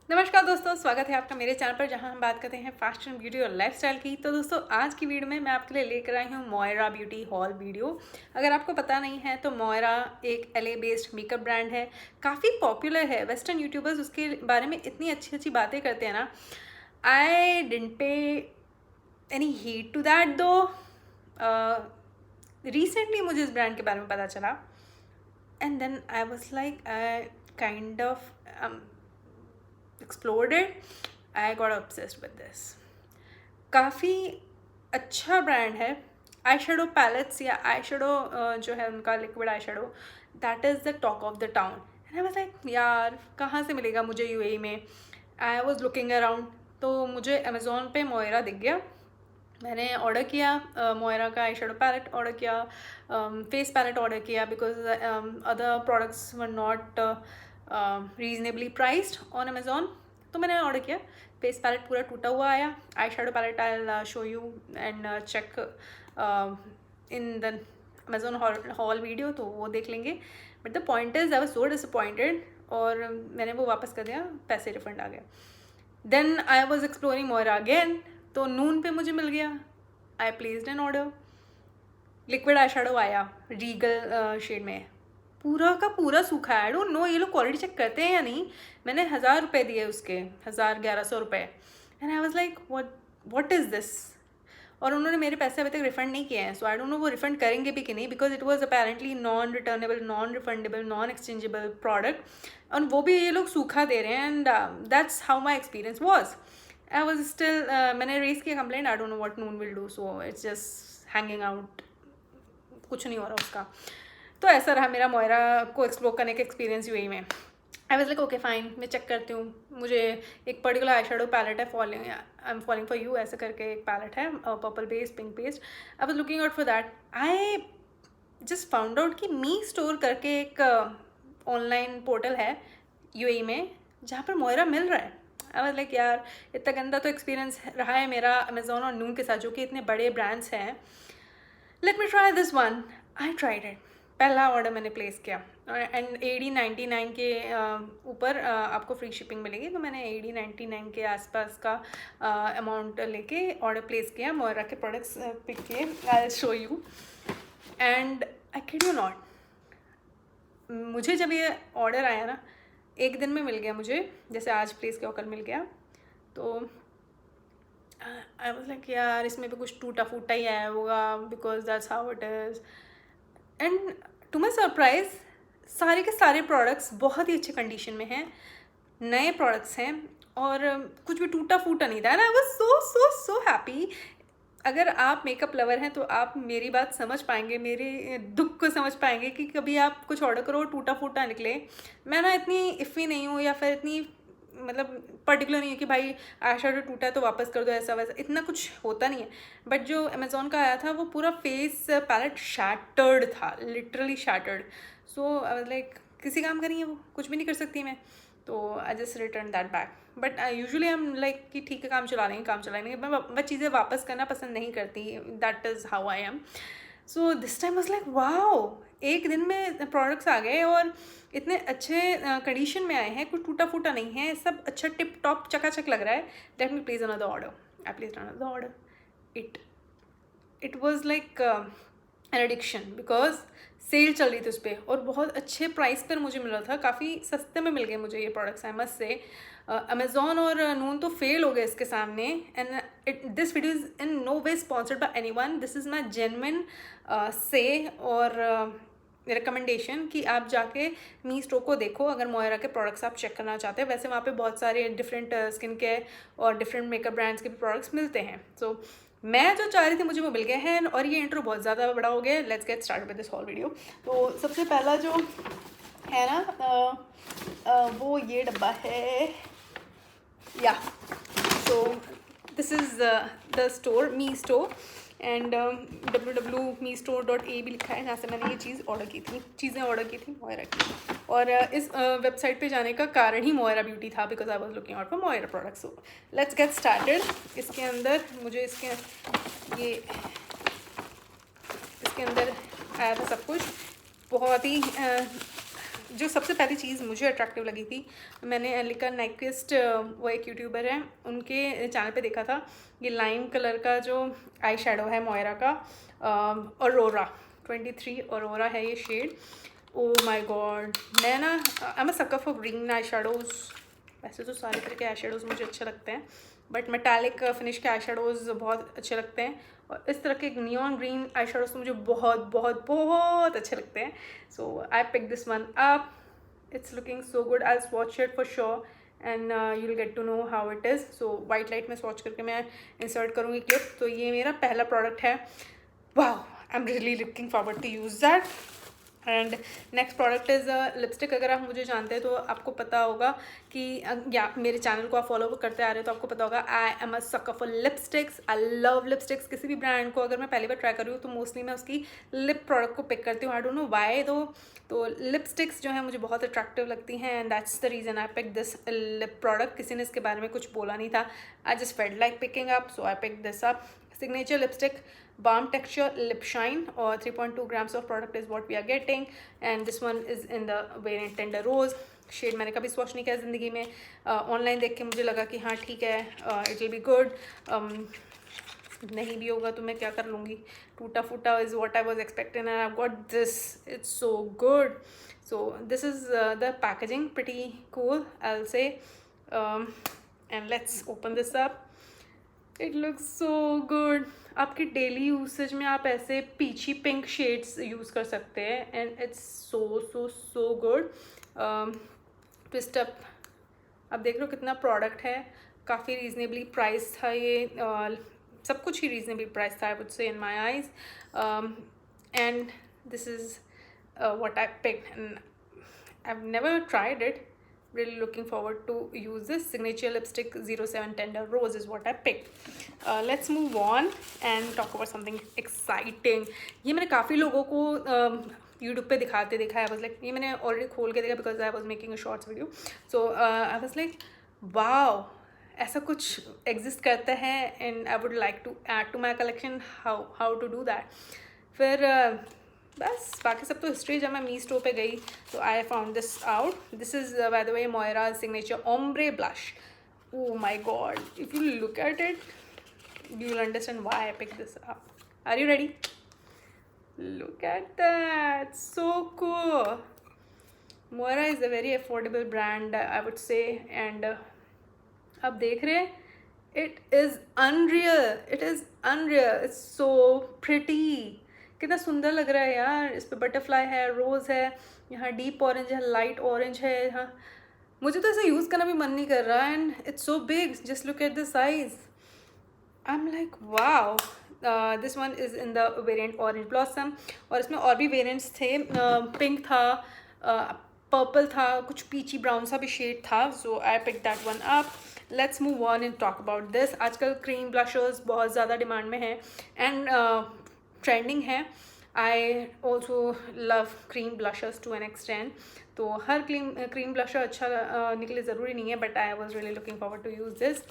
नमस्कार दोस्तों, स्वागत है आपका मेरे चैनल पर जहां हम बात करते हैं फैशन, ब्यूटी और लाइफस्टाइल की। तो दोस्तों, आज की वीडियो में मैं आपके लिए लेकर आई हूं मोयरा ब्यूटी हॉल वीडियो। अगर आपको पता नहीं है तो मोयरा एक LA बेस्ड मेकअप ब्रांड है, काफ़ी पॉपुलर है। वेस्टर्न यूट्यूबर्स उसके बारे में इतनी अच्छी अच्छी बातें करते हैं ना। I didn't pay any heed to that though. Recently मुझे इस ब्रांड के बारे में पता चला and then I was like I kind of explored it. I got obsessed with this. काफ़ी अच्छा ब्रांड है। आई शेडो पैलेट्स या आई शेडो जो है उनका liquid eye shadow, that is the talk of the town. And I was like यार कहाँ से मिलेगा मुझे UAE में। आई वॉज लुकिंग अराउंड तो मुझे अमेज़ोन पे मोयरा दिख गया। मैंने ऑर्डर किया मोयरा का आई शेडो पैलेट ऑर्डर किया, फेस पैलेट ऑर्डर किया because other products were not reasonably priced on Amazon. तो मैंने ऑर्डर किया। फेस पैलेट पूरा टूटा हुआ आया। Eye shadow palette I show you and check in the Amazon haul video, तो वो देख लेंगे। But the point is I was so disappointed और मैंने वो वापस कर दिया, पैसे रिफंड आ गया। Then I was exploring Moira again, तो नून पे मुझे मिल गया। I placed an order. Liquid eye shadow आया रीगल शेड में, पूरा का पूरा सूखा है। आई डोंट नो ये लोग क्वालिटी चेक करते हैं या नहीं। मैंने 1000 रुपये दिए उसके, 1100 रुपये। And I was like what is this. और उन्होंने मेरे पैसे अभी तक रिफ़ंड नहीं किए हैं। सो आई डोंट नो वो रिफ़ंड करेंगे भी कि नहीं, because it was apparently non returnable, non refundable, non exchangeable product. और वो भी ये लोग सूखा दे रहे हैं। And that's how my experience was. I was still मैंने रेस किया complaint. I don't know what Noon will do, so it's just hanging out, कुछ नहीं हो रहा उसका। तो ऐसा रहा मेरा मोयरा को एक्सप्लोर करने का एक्सपीरियंस UAE में। आई वाज लाइक ओके फाइन, मैं चेक करती हूँ। मुझे एक पर्टिकुलर आई शेडो पैलेट है, I am falling for you ऐसे करके एक पैलेट है, purple based, pink based. I was looking out for that. I just found out कि मी स्टोर करके एक ऑनलाइन पोर्टल है UAE में जहाँ पर मोयरा मिल रहा है। आई वाज लाइक यार इतना गंदा तो एक्सपीरियंस रहा है मेरा अमेज़ोन और नून के साथ, जो कि इतने बड़े ब्रांड्स हैं। Let me try this one. I tried it. पहला ऑर्डर मैंने प्लेस किया एंड AD99 के ऊपर आपको फ्री शिपिंग मिलेगी। तो मैंने AD99 के आसपास का अमाउंट लेके ऑर्डर प्लेस किया। मोयरा के प्रोडक्ट्स पिक किए। आई show you and I kid you not, मुझे जब ये ऑर्डर आया ना, एक दिन में मिल गया मुझे। जैसे आज प्लेस किया कल मिल गया। तो आई वाज लाइक यार इसमें भी कुछ टूटा फूटा ही आया होगा, because that's how it is. And to my surprise सारे के सारे प्रोडक्ट्स बहुत ही अच्छे कंडीशन में हैं, नए प्रोडक्ट्स हैं और कुछ भी टूटा फूटा नहीं था। And I was so so so happy. अगर आप मेकअप लवर हैं तो आप मेरी बात समझ पाएंगे, मेरे दुख को समझ पाएंगे कि कभी आप कुछ ऑर्डर करो टूटा फूटा निकले। मैं ना इतनी इफ़ी नहीं हूँ या फिर इतनी मतलब पर्टिकुलर नहीं है कि भाई आई शेडो टूटा है तो वापस कर दो, ऐसा वैसा इतना कुछ होता नहीं है। बट जो अमेज़ोन का आया था वो पूरा फेस पैलेट शैटर्ड था, literally shattered. So I was like किसी काम का नहीं है वो, कुछ भी नहीं कर सकती मैं। तो I just return that back. But usually I am like कि ठीक है काम चला लेंगे, काम चला लेंगे। मैं चीज़ें वापस करना पसंद नहीं करती। That is how I am. So this time was like wow, एक दिन में प्रोडक्ट्स आ गए और इतने अच्छे कंडीशन में आए हैं, कुछ टूटा फूटा नहीं है, सब अच्छा टिप टॉप चकाचक लग रहा है। Let me place another order. I place another order. It was like an addiction, because sale चल रही थी उस पर और बहुत अच्छे प्राइस पर मुझे मिल रहा था। काफ़ी सस्ते में मिल गए मुझे ये products. I must say Amazon और नून तो फेल हो गए इसके सामने। And this video is in no way sponsored by anyone. This is my genuine से और रिकमेंडेशन कि आप जाके मी स्टोर को देखो अगर मोयरा के प्रोडक्ट्स आप चेक करना चाहते हैं। वैसे वहाँ पे बहुत सारे डिफरेंट स्किन केयर और डिफरेंट मेकअप ब्रांड्स के भी प्रोडक्ट्स मिलते हैं। सो मैं जो चाह रही थी मुझे वो मिल गए हैं और ये इंट्रो बहुत ज़्यादा बड़ा हो गया। Let's get start with this whole video. तो सबसे पहला जो है ना वो ये डब्बा है या। So this is the store me store and www.mestore.a भी लिखा है, जहाँ से मैंने ये चीज़ें ऑर्डर की थी मोयरा की। और इस वेबसाइट पे जाने का कारण ही मोयरा ब्यूटी था, because I was looking out for Moira products. So let's get started. इसके अंदर मुझे इसके अंदर आया था सब कुछ। बहुत ही जो सबसे पहली चीज़ मुझे अट्रैक्टिव लगी थी, मैंने एलिका नाइक्विस्ट, वो एक यूट्यूबर है, उनके चैनल पे देखा था ये लाइम कलर का जो आई शेडो है मोयरा का, ऑरोरा 23 ऑरोरा है ये शेड। ओ माय गॉड, मैं ना I am a sucker for green eye shadows. वैसे तो सारे तरह के आई शेडोज़ मुझे अच्छे लगते हैं, बट मेटालिक फिनिश के आई शेडोज़ बहुत अच्छे लगते हैं, और इस तरह के नियॉन ग्रीन आई शेडोज़ तो मुझे बहुत बहुत बहुत अच्छे लगते हैं। So I pick this one up, it's looking so good, I swatch it for sure and you will get to know how it is. So white light में swatch करके मैं इंसर्ट करूँगी क्लिप। तो ये मेरा पहला प्रोडक्ट है। वाह, I am really looking forward to use that. And next product is lipstick. अगर आप मुझे जानते हैं तो आपको पता होगा कि या मेरे चैनल को आप फॉलो करते आ रहे हो तो आपको पता होगा I am a sucker for lipsticks. I love lipsticks. किसी भी ब्रांड को अगर मैं पहली बार ट्राई कर रही हूँ तो मोस्टली मैं उसकी लिप प्रोडक्ट को पिक करती हूँ। आई डोंट नो वाई दो। तो लिपस्टिक्स जो है मुझे बहुत अट्रैक्टिव लगती हैं and that's the reason I pick this lip product. किसी ने इसके बारे में कुछ बोला नहीं था, I just felt like picking up, so I pick this up. Signature lipstick, balm texture, lip shine, or 3.2 grams of product is what we are getting, and this one is in the variant Tender Rose. Shade मैंने कभी swatch नहीं किया ज़िंदगी में, online देख के मुझे लगा कि हाँ ठीक है, इट विल बी गुड। नहीं भी होगा तो मैं क्या कर लूँगी, टूटा फूटा is what I was expecting and I got this, it's so good. So this is the packaging, pretty cool I will say, and let's open this up. It looks so good. आपकी daily usage में आप ऐसे पीची pink shades use कर सकते हैं and it's so so so good. Twist up, आप देख रहे हो कितना प्रोडक्ट है, काफ़ी रीजनेबली प्राइस था ये, सब कुछ ही रीजनेबली प्राइस था I would say in my eyes. And this is what I picked and I have never tried it, really looking forward to use this signature lipstick 07 Tender Rose is what I picked. Let's move on and talk about something exciting. ये मैंने काफ़ी लोगों को YouTube पे दिखाते देखा है। I was like, ये मैंने ऑलरेडी खोल के देखा because I was making a shorts video. So I was like, wow, ऐसा कुछ एग्जिस्ट करता है and I would like to add to my collection. How to do that? फिर बस बाकी सब तो हिस्ट्री। जब मैं मी स्टोर पे गई तो I found this out. This is by the way Moira signature ombre blush. Oh my god, if you look at it you will understand why I picked this up. Are you ready? Look at that, so cool. Moira is a very affordable brand, I would say, and आप देख रहे हैं, it is unreal. It is unreal. It's so pretty. कितना सुंदर लग रहा है यार। इस पे बटरफ्लाई है, रोज़ है, यहाँ डीप ऑरेंज है, लाइट ऑरेंज है यहाँ। मुझे तो ऐसा यूज़ करना भी मन नहीं कर रहा and it's so big, just look at the size. I am like wow. This one is in the variant orange blossom, और इसमें और भी वेरिएंट्स थे, पिंक था, पर्पल था, कुछ पीची ब्राउन सा भी शेड था। So I pick that one up. Let's move on and talk about this. आजकल क्रीम ब्लशर्स बहुत ज़्यादा डिमांड में है एंड ट्रेंडिंग है। I also love cream blushers to an extent. तो हर क्रीम ब्लशर अच्छा निकले ज़रूरी नहीं है, but I was really looking forward to use this.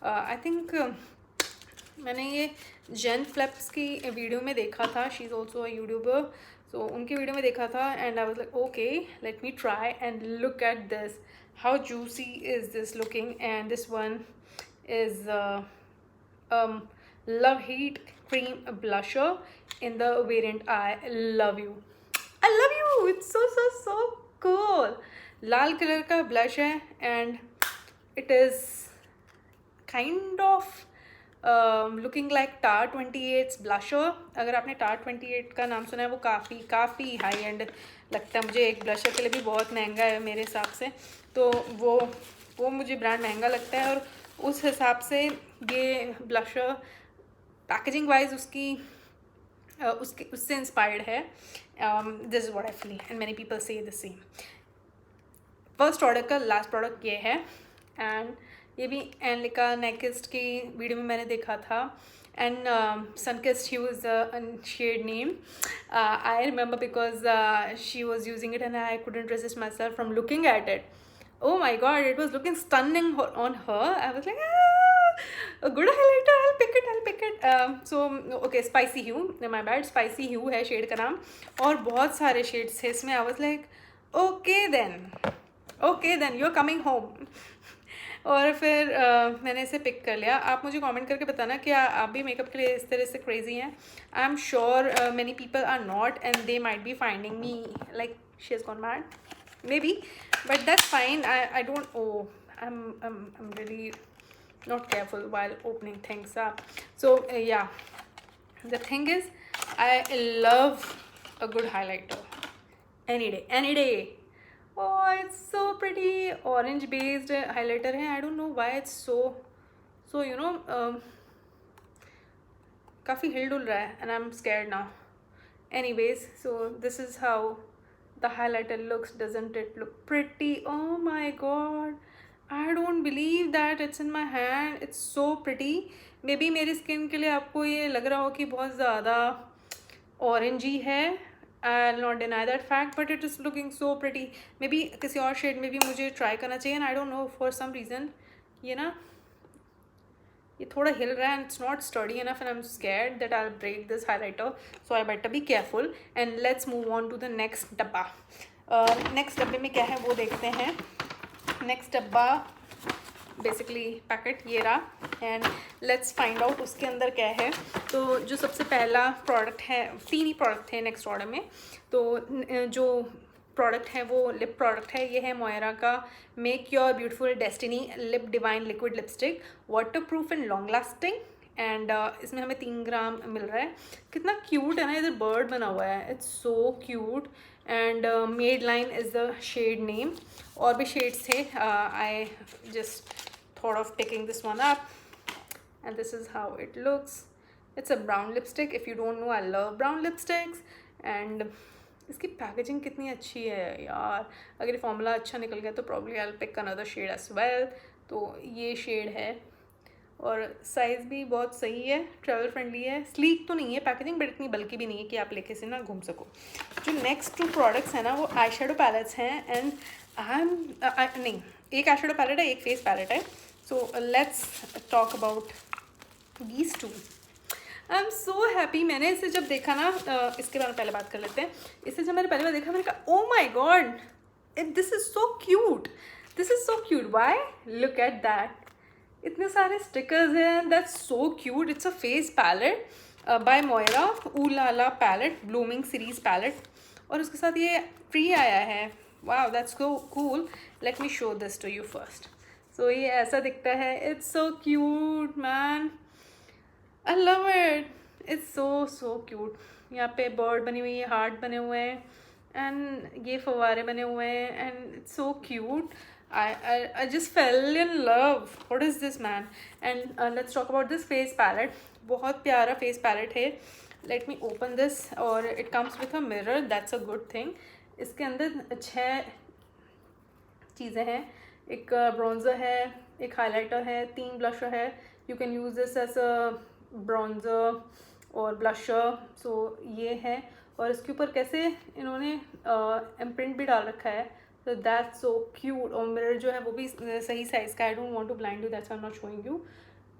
I think मैंने ये जेन फ्लिप्स की वीडियो में देखा था, she is also a YouTuber, सो उनकी वीडियो में देखा था and I was like okay let me try and look at this, how juicy is this looking. And this one is Love Heat Cream Blusher in the variant I Love You. I love you. It's so so so cool. Lal colour का blush है and it is kind of looking like tar 28 blusher. अगर आपने टार 28 का नाम सुना है, वो काफ़ी हाई एंड लगता है मुझे। एक ब्लशर के लिए भी बहुत महंगा है मेरे हिसाब से, तो वो मुझे ब्रांड महंगा लगता है, और उस हिसाब से ये ब्लशर पैकेजिंग वाइज उससे इंस्पायर्ड है। This is what I feel and many people से द सेम। फर्स्ट प्रोडक्ट का लास्ट प्रोडक्ट ये है, एंड ये भी एलिका नाइक्विस्ट की वीडियो में मैंने देखा था, and Sunkist hue is the shade name. I remember because she was using it and I couldn't resist myself from looking at it. Oh my god, it was looking stunning on her. I was like, a good highlighter, I'll pick it. So, okay, Spicy Hue, my bad, Spicy Hue है shade का नाम, और बहुत सारे shades थे इसमें। I was like, okay then you are coming home. और फिर मैंने इसे पिक कर लिया। आप मुझे कमेंट करके बताना कि आप भी मेकअप के लिए इस तरह से क्रेजी हैं। I am sure many people are not and they might be finding me like she is gone mad maybe, but that's fine. I don't oh I'm really not careful while opening things up. So yeah, the thing is, I love a good highlighter any day, any day. Oh, it's so pretty. Orange based highlighter है. I don't know why it's so you know काफ़ी हिल डुल रहा है and I'm scared now. Anyways, so this is how the highlighter looks. Doesn't it look pretty? Oh my god, I don't believe that it's in my hand. It's so pretty. Maybe मेरी skin के लिए आपको ये लग रहा हो कि बहुत ज़्यादा ऑरेंजी है. I'll not deny that fact, but it is looking so pretty. Maybe किसी और शेड में भी मुझे ट्राई करना चाहिए. And I don't know, for some reason ये ना ये थोड़ा हिल रहा है and it's not sturdy enough and I'm scared that I'll break this highlighter, so I better be careful. And let's move on to the next डब्बा. Next डब्बे में क्या है वो देखते हैं. नेक्स्ट डब्बा बेसिकली पैकेट ये रहा एंड लेट्स फाइंड आउट उसके अंदर क्या है. तो जो सबसे पहला प्रोडक्ट है, 3 ही प्रोडक्ट थे नेक्स्ट ऑर्डर में. तो जो प्रोडक्ट है वो लिप प्रोडक्ट है. ये है मोयरा का make your beautiful destiny lip divine liquid lipstick, water proof and long lasting. And इसमें हमें 3 ग्राम मिल रहा है. कितना क्यूट है ना, इधर बर्ड बना हुआ है. It's so cute. And made line is the shade name. और भी शेड्स थे. I just thought of taking this one up and this is how it looks. It's a brown lipstick. If you don't know, I love brown lipsticks. And इसकी packaging कितनी अच्छी है यार. अगर ये फॉर्मूला अच्छा निकल गया तो probably I will pick another shade as well. तो ये शेड है और साइज़ भी बहुत सही है, ट्रैवल फ्रेंडली है. स्लीक तो नहीं है पैकेजिंग, बट इतनी बल्कि भी नहीं है कि आप लेके से ना घूम सको. जो नेक्स्ट 2 प्रोडक्ट्स हैं ना वो आई शेडो पैलेट्स हैं. एंड नहीं, एक आई शेडो पैलेट है, एक फेस पैलेट है. सो let's talk about these 2. I am so happy. मैंने इसे जब देखा ना, इसके बारे में पहले बात कर लेते हैं. इसे जब मैंने पहली बार देखा मैंने कहा oh my God, this is so cute. This is so cute. Why, look at that. इतने सारे स्टिकर्स हैं. That's so cute. It's a face palette by Moira, ooh la la palette, blooming series palette. और उसके साथ ये फ्री आया है. Wow, that's so cool. Let me show this to you first. So ये ऐसा दिखता है. It's so cute man. I love it. It's so cute. यहाँ पे बर्ड बनी हुई है, हार्ट बने हुए हैं एंड ये फवारे बने हुए हैं and it's so cute. I just fell in love. What is this man? And let's talk about this face palette. बहुत प्यारा फेस पैलेट है. Let me open this. और it comes with a mirror. That's a good thing. इसके अंदर 6 चीज़ें हैं. एक bronzer है, एक हाइलाइटर है, 3 ब्लशर है. You can use this as a bronzer और ब्लशर. सो ये है. और इसके ऊपर कैसे इन्होंने इम्प्रिंट भी डाल रखा है. तो दैट्स सो क्यूट. और मिरर जो है वो भी सही साइज़ का. I don't want to blind you, that's I am not showing you.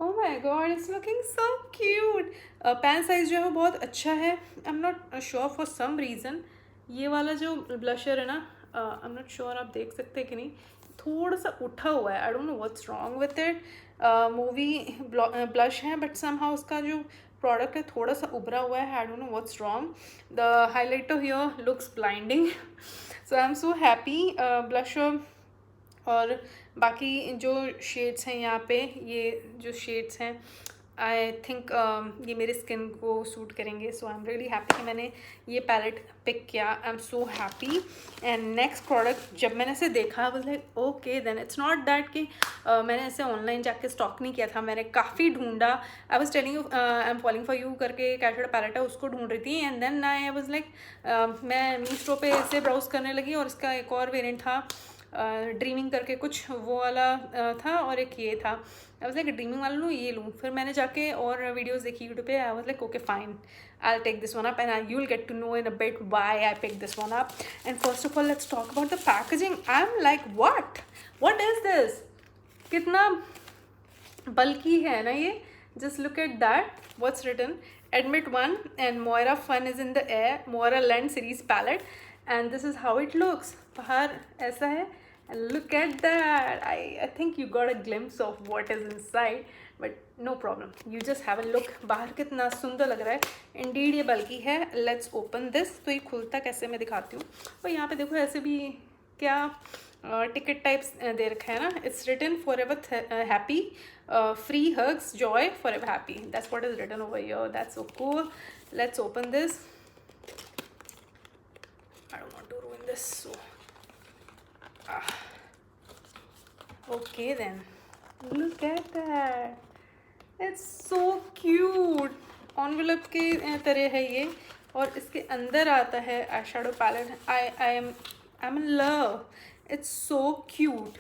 Oh my god, it's looking so cute. Pan size जो है वो बहुत अच्छा है. I am not sure for some reason. ये वाला जो ब्लशर है ना, आई एम नॉट श्योर आप देख सकते हैं कि नहीं, थोड़ा सा उठा हुआ है. आई don't know what's wrong with it. Movie blush है बट समहाउ उसका जो प्रोडक्ट है थोड़ा सा उभरा हुआ है. आई don't know what's wrong. The highlighter here looks blinding. So I am so happy. Blusher और बाकी जो शेड्स हैं यहाँ पे, ये जो शेड्स हैं आई थिंक ये मेरे स्किन को सूट करेंगे. So I am really happy कि मैंने ये पैलेट पिक किया. I am so happy. And next product जब मैंने इसे देखा was like okay then. It's not that कि मैंने इसे ऑनलाइन जाके स्टॉक नहीं किया था. मैंने काफ़ी ढूंढा. I was telling you, I am falling for you करके एक आई पैलेट है, उसको ढूंढ रही थी. And then I was like, मैं मीशो पे इसे ब्राउज़ करने लगी और इसका एक और वेरिएंट था ड्रीमिंग करके कुछ, वो वाला था. और एक ये था. आई वाज लाइक ड्रीमिंग वाला लूँ, ये लूँ. फिर मैंने जाके और वीडियोस देखी यूट्यूब पे. आई was like okay fine, I'll take this one up and you will get to know in a bit why I picked this one up. And first of all, let's talk about the packaging. I'm like, what is this? कितना बल्कि है ना ये. Just look at that. What's written? Admit 1 and Moira fun is in the air. Moira Land series palette. And this is how it looks. बाहर ऐसा है, look at that. I think you got a glimpse of what is inside, but no problem, you just have a look. बाहर कितना सुंदर लग रहा है, indeed ये बल्कि है. Let's open this. तो ये खुलता कैसे मैं दिखाती हूँ. और यहाँ पे देखो ऐसे भी क्या टिकट टाइप्स दे रखा है ना. It's written forever happy, free hugs, joy, forever happy. That's what is written over here. That's so cool. Let's open this. I don't want to ruin this, so okay then. Look at that. It's so cute. envelope के तरह है ये, और इसके अंदर आता है eye shadow palette. I'm in love. It's so cute.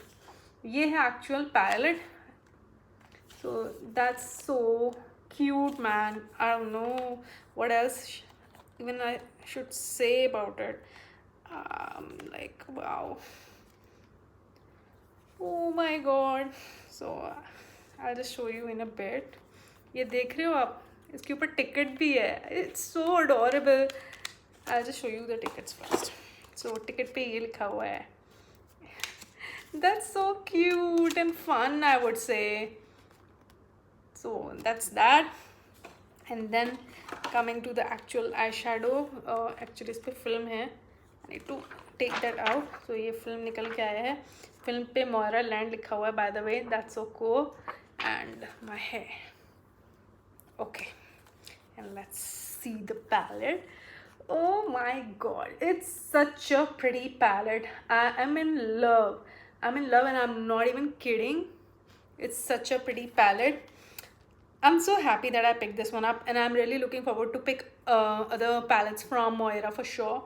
ये है actual palette. So that's so cute, man. I don't know what else even I should say about it. Like wow. Oh my god. So I'll just show you in a bit. ये देख रहे हो आप, इसके ऊपर ticket भी है. It's so adorable. I'll just show you the tickets first. So ticket पे ये लिखा हुआ है. That's so cute and fun, I would say. So that's that. And then coming to the actual eyeshadow. Actually इस पे film है. I need to take that out. So ये film निकल के आया है. फिल्म पे मोयरा लैंड लिखा हुआ है, by the way. That's so cool. And my hair. Okay. And let's see the palette. Oh my god. It's such a pretty palette. I am in love. I'm in love and I'm not even kidding. It's such a pretty palette. I'm so happy that I picked this one up, and I'm really looking forward to pick other palettes from Moira for sure.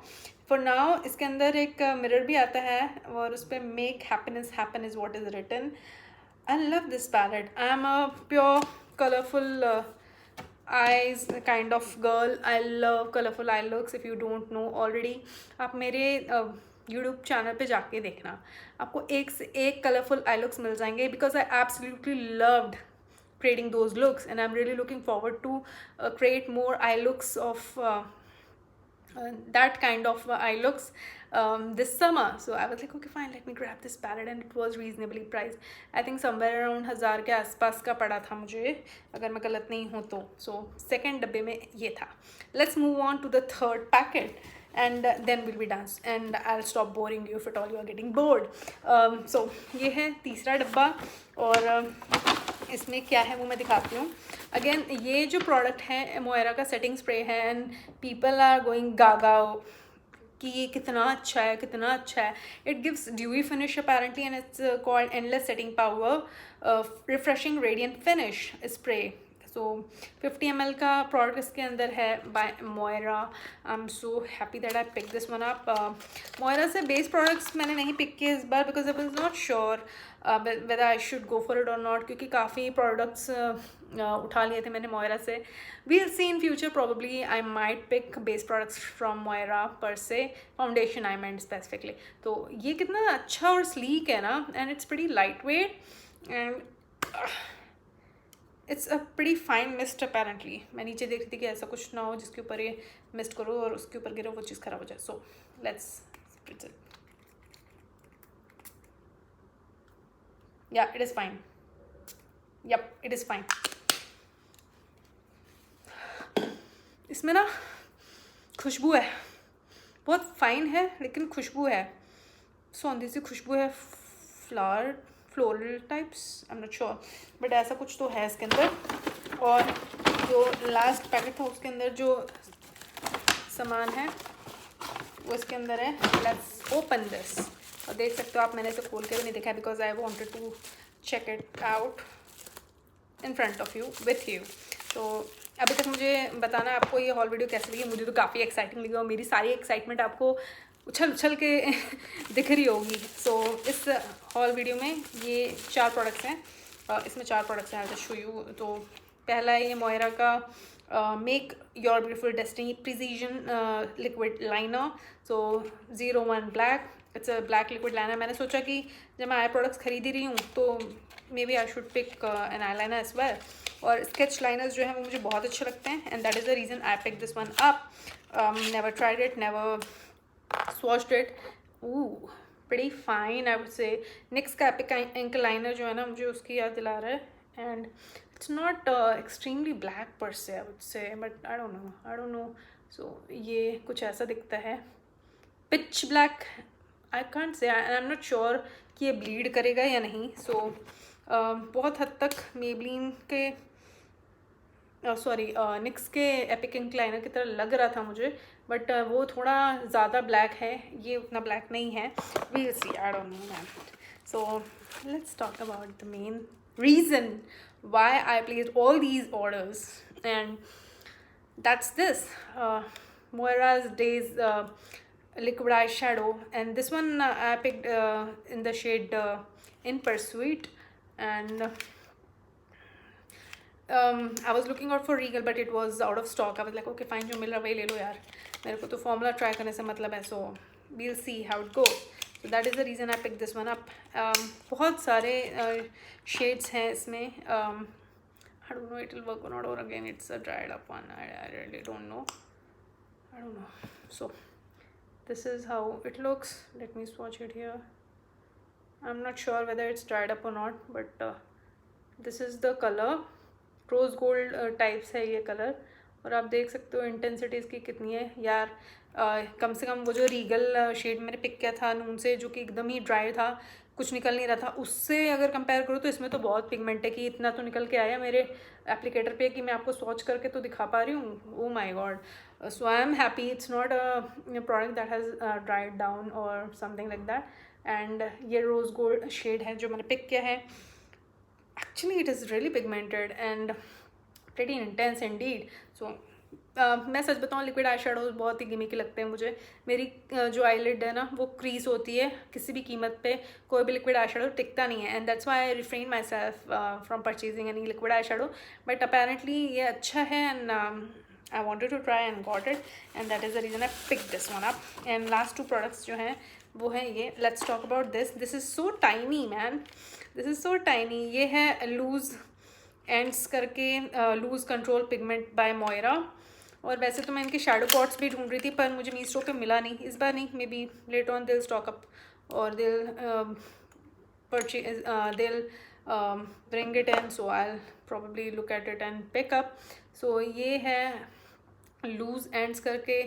For now, इसके अंदर एक mirror भी आता है और उस पे make happiness happen is what is written. I love this palette. I'm a pure colorful eyes kind of girl. I love colorful eye looks. If you don't know already, आप मेरे यूट्यूब चैनल पे जाके देखना, आपको एक से एक colourful I looks मिल जाएंगे. Because I absolutely loved creating those looks, and I'm really looking forward to create more eye looks of that kind of eye looks this summer. So I was like, okay fine, let me grab this palette, and it was reasonably priced. I think somewhere around 1000 के आसपास का पड़ा था मुझे, अगर मैं गलत नहीं हूँ तो. So second डब्बे में ये था. Let's move on to the third packet, and then we'll be done, and I'll stop boring you if at all you are getting bored. So ये है तीसरा डब्बा, और इसमें क्या है वो मैं दिखाती हूँ. अगेन ये जो प्रोडक्ट है मोयरा का सेटिंग स्प्रे है, and people are going gaga कि ये कितना अच्छा है, कितना अच्छा है. It gives dewy finish apparently, and it's called endless setting power refreshing radiant finish spray. So 50 ml का प्रोडक्ट इसके अंदर है by Moira. I am so happy that I pick this one up. Moira से base products मैंने नहीं pick किए इस बार, because I was not sure whether I should go for it or not, क्योंकि काफ़ी प्रोडक्ट्स उठा लिए थे मैंने मोयरा से. we'll see in future, probably I might pick base products from Moira per se. Foundation I meant specifically. तो ये कितना अच्छा और sleek है ना, and it's pretty lightweight, and it's a pretty fine mist apparently. मैं नीचे देख रही थी कि ऐसा कुछ ना हो जिसके ऊपर ये मिस्ट करो और उसके ऊपर गिरो वो चीज़ ख़राब हो जाए. So let's spritz it. Yeah, it is fine. Yep, it is fine. इसमें ना खुशबू है, बहुत फाइन है लेकिन खुशबू है, सौंधी सी खुशबू है, floral types. I am not sure, but ऐसा कुछ तो है इसके अंदर. और जो लास्ट पैकेट था उसके अंदर जो सामान है वो इसके अंदर है. Let's open this. और देख सकते हो आप, मैंने इसे खोल के भी नहीं देखा है, because I wanted to check it out in front of you with you. तो अभी तक मुझे बताना आपको ये हॉल वीडियो कैसी लगी. मुझे तो काफ़ी एक्साइटिंग लगी, और मेरी सारी एक्साइटमेंट आपको उछल उछल के दिख रही होगी. सो इस हॉल वीडियो में ये 4 प्रोडक्ट्स हैं. इसमें 4 प्रोडक्ट्स हैं. I just show you. तो पहला है ये मोयरा का make your beautiful destiny precision liquid liner. So 01 black. It's a black liquid liner. मैंने सोचा कि जब मैं आई प्रोडक्ट्स खरीद ही रही हूँ तो maybe I should pick an eyeliner as well. और स्केच लाइनर्स जो हैं वो मुझे बहुत अच्छे लगते हैं, and that is the reason I pick this one up. Never tried it, never swatched it. Ooh, pretty fine I would say. NYX का Epic ink liner जो है ना मुझे उसकी याद दिला रहा है, and it's not extremely black per se I would say, but I don't know. So ये कुछ ऐसा दिखता है, pitch black I can't say, and I'm not sure कि ये bleed करेगा या नहीं. So बहुत हद तक Maybelline के सॉरी NYX के एपिक इंक लाइनर की तरह लग रहा था मुझे, बट वो थोड़ा ज़्यादा ब्लैक है, ये उतना ब्लैक नहीं है. We will see, I don't know man. So let's talk about the main reason why I placed all these orders, and that's this Moira's Days liquid eyeshadow, and this one I picked in the shade In Pursuit, and I was looking out for Regal, but it was out of stock. I was like, okay fine, जो मिल रहा वही ले लो यार, मेरे को तो formula try करने से मतलब है. so we'll see how it goes. So that is the reason I picked this one up. बहुत सारे shades हैं इसमें. I don't know it will work or not, or again it's a dried up one. I really don't know. I don't know. So this is how it looks. Let me swatch it here. I'm not sure whether it's dried up or not, but this is the color. Rose gold types है ये colour, और आप देख सकते हो intensity इसकी कितनी है यार. कम से कम वो जो रीगल शेड मैंने पिक किया था नून से, जो कि एकदम ही ड्राई था, कुछ निकल नहीं रहा था, उससे अगर कंपेयर करूँ तो इसमें तो बहुत पिगमेंट है कि इतना तो निकल के आया मेरे एप्लीकेटर पे कि मैं आपको स्वॉच करके तो दिखा पा रही हूँ. Oh my God. So I am happy. It's not a product that has dried down और समथिंग लाइक दैट. एंड ये रोज़ गोल्ड शेड है जो मैंने पिक किया है. Actually it is really pigmented and pretty intense indeed. So मैं सच बताऊँ liquid eye shadows बहुत ही गिमिकी लगते हैं मुझे. मेरी जो आईलिड है ना वो क्रीज होती है किसी भी कीमत पे, कोई भी लिक्विड आई शेडो टिकता नहीं है, and that's why I refrain myself from purchasing any liquid eye shadow. But apparently ये अच्छा है, and I wanted to try and got it, and that is the reason I pick this one up. And last two products जो हैं वो है ये. Let's talk about this. This is so tiny man, this is so tiny. ये है loose ends करके loose control pigment bye Moira. और वैसे तो मैं इनके शेडो पॉट्स भी ढूंढ रही थी, पर मुझे मीशो पे मिला नहीं इस बार. नहीं, मे बी लेटर ऑन दिल स्टॉक अप और दिल परचेज, दिल bring it in, so I probably look at it and pick up. So ये है लूज एंड्स करके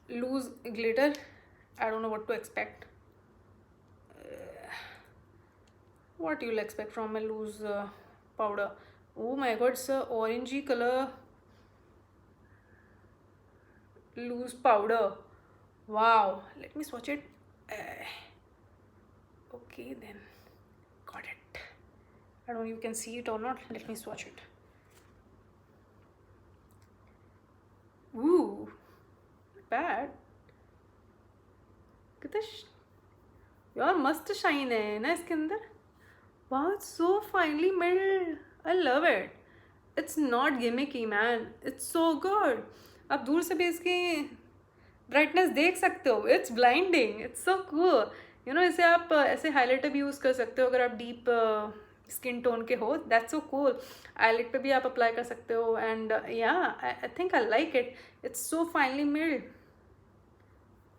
loose glitter. I don't know what to expect. What you'll expect from a loose powder. Oh my god, it's a orangey color loose powder. Wow, let me swatch it. Okay then, got it. I don't know you can see it or not. Let me swatch it. Ooh, not bad. कितना यार मस्त shine है ना इसके अंदर. Wow, it's so finely milled. I love it. It's not gimmicky, man. It's so good. आप दूर से भी इसकी ब्राइटनेस देख सकते हो. It's blinding. It's so cool. You know, इसे आप ऐसे हाईलाइटर भी यूज़ कर सकते हो अगर आप डीप स्किन टोन के हो. That's so cool. आईलिड पे भी आप अप्लाई कर सकते हो. And yeah, I think I like it. It's so finely milled.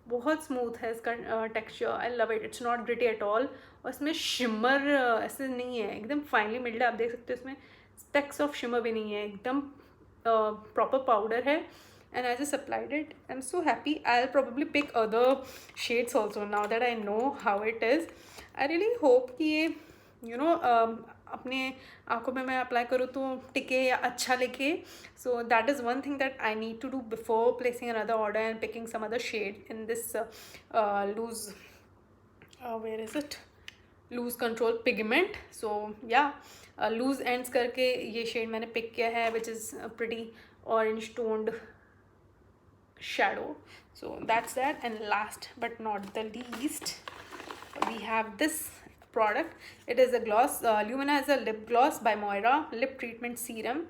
बहुत स्मूथ है इसका texture. I love it. It's not gritty at all. और इसमें शिमर ऐसे नहीं है, एकदम फाइनली मिल्ड है. आप देख सकते हो इसमें स्पेक्स ऑफ शिमर भी नहीं है, एकदम प्रॉपर पाउडर है. And I just applied it. I am so happy. I will probably pick other shades also now that I know how it is. I really hope कि ये you know अपने आँखों में मैं अप्लाई करूँ तो टिके या अच्छा लिखे. So that is one thing that I need to do before placing another order and picking some other shade in this loose where is it loose control pigment. So या लूज एंड्स करके ये shade मैंने pick किया है, which is pretty orange toned shadow. So that's that. And last but not the least, we have this product. It is a gloss. Lumina is a lip gloss by Moira, lip treatment serum.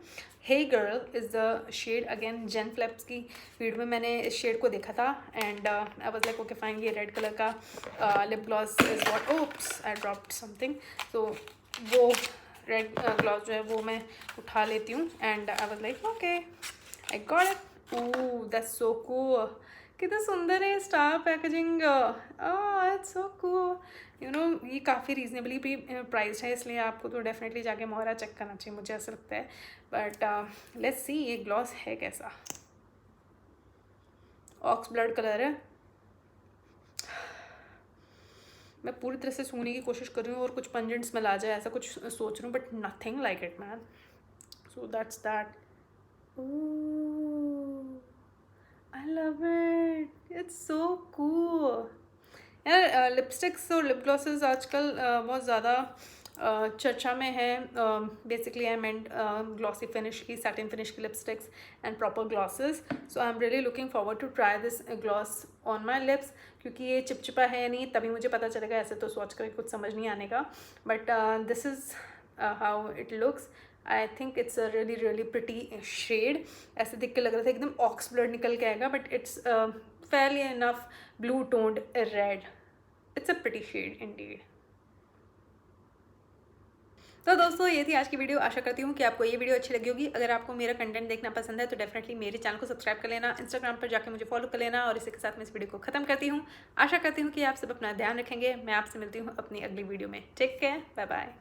Hey Girl is the shade. Again, Jen Fleps की video में मैंने इस shade को देखा था, and I was like okay fine, ये red colour का lip gloss is what. Oops, I dropped something. So वो रेड ग्लॉस जो है वो मैं उठा लेती हूँ, and I was like okay, I got it. Ooh, that's so cool. कितना सुंदर है star packaging, it's so cool. You know ये काफ़ी रीजनेबली भी प्राइस है, इसलिए आपको तो डेफिनेटली जाके मोहरा चेक करना चाहिए, मुझे ऐसा लगता है। बट लेट्स सी ये ग्लॉस है कैसा। ऑक्स ब्लड कलर है। मैं पूरी तरह से सूंघने की कोशिश कर रही हूँ और कुछ पंजेंट स्मेल आ जाए ऐसा कुछ सोच रही हूँ, but nothing like it man. So that's that. I love it, it's so cool. यार लिपस्टिक्स और लिप ग्लॉसेस आजकल बहुत ज़्यादा चर्चा में है। Basically I meant glossy finish की, सैटिन फिनिश की lipsticks and proper glosses. So I am really looking forward to try this gloss on my lips, क्योंकि ये चिपचिपा है नहीं, तभी मुझे पता चलेगा, ऐसे तो सोच कर कुछ समझ नहीं आने का। But this is how it looks. I think it's a really really pretty shade. ऐसे देख के लग रहा था एकदम ऑक्स ब्लड निकल के आएगा, but it's fairly enough blue toned red. It's a pretty shade indeed. तो दोस्तों ये थी आज की वीडियो। आशा करती हूँ कि आपको ये वीडियो अच्छी लगी होगी। अगर आपको मेरा कंटेंट देखना पसंद है तो डेफिनेटली मेरे चैनल को सब्सक्राइब कर लेना, इंस्टाग्राम पर जाके मुझे फॉलो कर लेना। और इसी के साथ मैं इस वीडियो को खत्म करती हूँ। आशा करती हूँ कि आप सब अपना ध्यान रखेंगे। मैं आपसे मिलती हूँ अपनी अगली वीडियो में। Take care, bye bye.